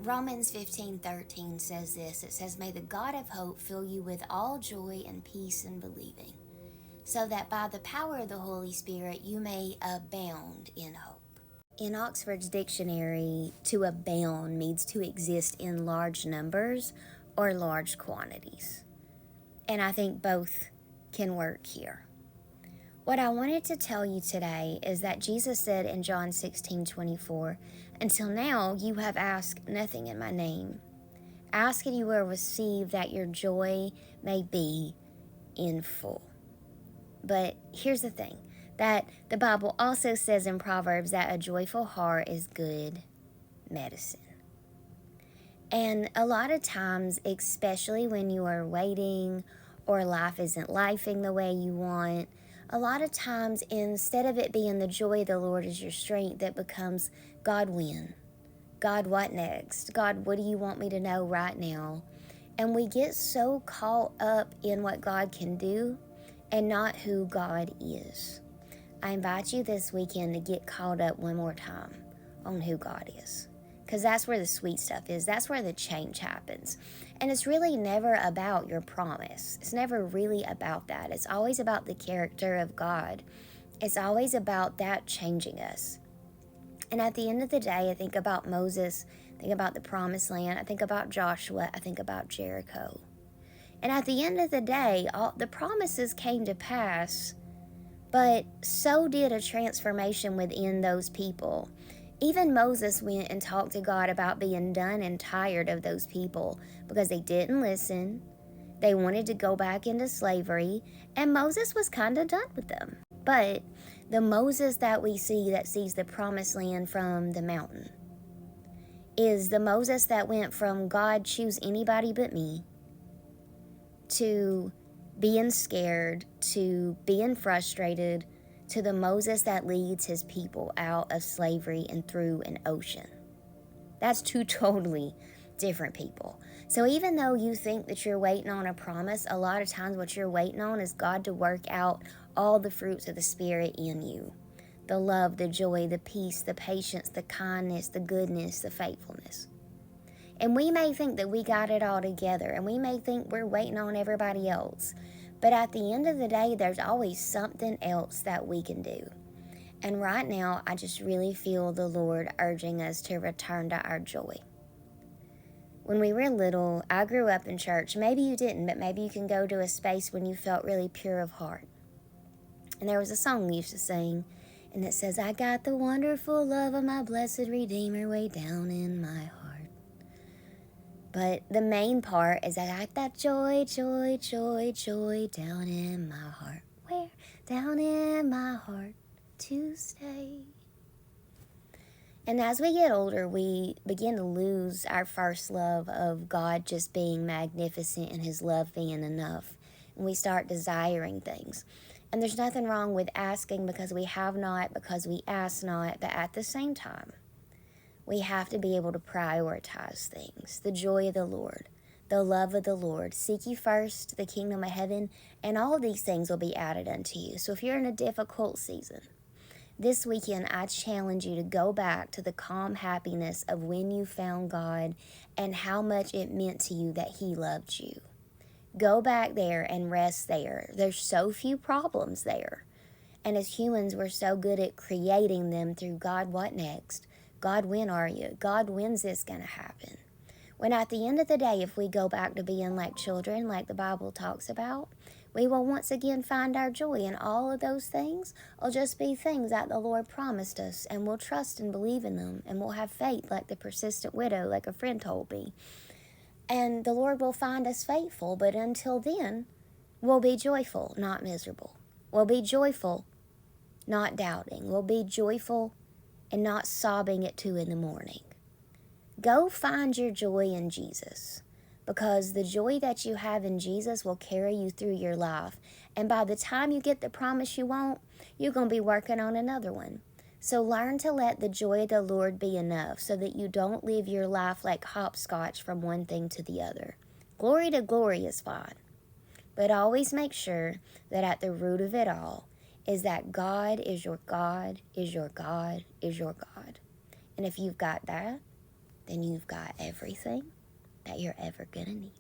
Romans 15:13 says this. It says, "May the God of hope fill you with all joy and peace in believing, so that by the power of the Holy Spirit you may abound in hope." In Oxford's dictionary, to abound means to exist in large numbers or large quantities. And I think both can work here. What I wanted to tell you today is that Jesus said in John 16:24, "Until now you have asked nothing in my name. Ask and you will receive, that your joy may be in full." But here's the thing, that the Bible also says in Proverbs that a joyful heart is good medicine. And a lot of times, especially when you are waiting or life isn't lifing the way you want, a lot of times instead of it being the joy of the Lord is your strength, it becomes, God, when? God, what next? God, what do you want me to know right now? And we get so caught up in what God can do and not who God is. I invite you this weekend to get caught up one more time on who God is, because that's where the sweet stuff is. That's where the change happens. And it's really never about your promise. It's never really about that. It's always about the character of God. It's always about that changing us. And at the end of the day, I think about Moses, I think about the promised land, I think about Joshua, I think about Jericho. And at the end of the day, all the promises came to pass, but so did a transformation within those people. Even Moses went and talked to God about being done and tired of those people because they didn't listen. They wanted to go back into slavery, and Moses was kind of done with them. But the Moses that we see that sees the promised land from the mountain is the Moses that went from God, choose anybody but me, to being scared, to being frustrated, to the Moses that leads his people out of slavery and through an ocean. That's two totally different people. So even though you think that you're waiting on a promise, a lot of times what you're waiting on is God to work out all the fruits of the Spirit in you. The love, the joy, the peace, the patience, the kindness, the goodness, the faithfulness. And we may think that we got it all together, and we may think we're waiting on everybody else. But at the end of the day, there's always something else that we can do. And right now, I just really feel the Lord urging us to return to our joy. When we were little, I grew up in church. Maybe you didn't, but maybe you can go to a space when you felt really pure of heart. And there was a song we used to sing, and it says, "I got the wonderful love of my blessed Redeemer way down in my heart." But the main part is, I got that joy, joy, joy, joy down in my heart. Where? Down in my heart to stay. And as we get older, we begin to lose our first love of God just being magnificent and his love being enough. And we start desiring things. And there's nothing wrong with asking because we have not, because we ask not, but at the same time, we have to be able to prioritize things. The joy of the Lord, the love of the Lord. Seek ye first the kingdom of heaven, and all these things will be added unto you. So if you're in a difficult season, this weekend I challenge you to go back to the calm happiness of when you found God and how much it meant to you that he loved you. Go back there and rest there. There's so few problems there. And as humans, we're so good at creating them through, God, what next? God, when are you? God, when's this going to happen? When at the end of the day, if we go back to being like children, like the Bible talks about, we will once again find our joy, and all of those things will just be things that the Lord promised us, and we'll trust and believe in them, and we'll have faith like the persistent widow, like a friend told me. And the Lord will find us faithful, but until then, we'll be joyful, not miserable. We'll be joyful, not doubting. We'll be joyful and not sobbing at 2 a.m. Go find your joy in Jesus, because the joy that you have in Jesus will carry you through your life. And by the time you get the promise you want, you're going to be working on another one. So learn to let the joy of the Lord be enough so that you don't live your life like hopscotch from one thing to the other. Glory to glory is fine, but always make sure that at the root of it all is that God is your God, is your God, is your God. And if you've got that, then you've got everything that you're ever gonna need.